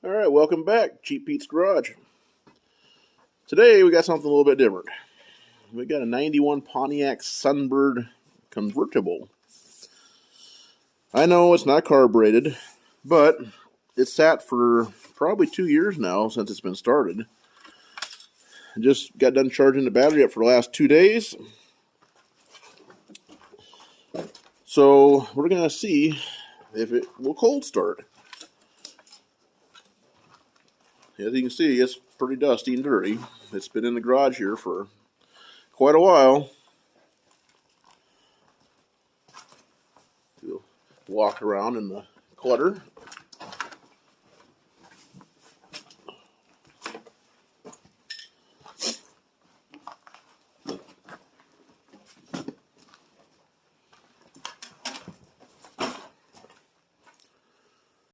Alright, welcome back, Cheap Pete's Garage. Today we got something a little bit different. We got a 91 Pontiac Sunbird convertible. I know it's not carbureted, but it's sat for probably 2 years now since it's been started. I just got done charging the battery up for the last 2 days. So we're going to see if it will cold start. As you can see, it's pretty dusty and dirty. It's been in the garage here for quite a while. We'll walk around in the clutter.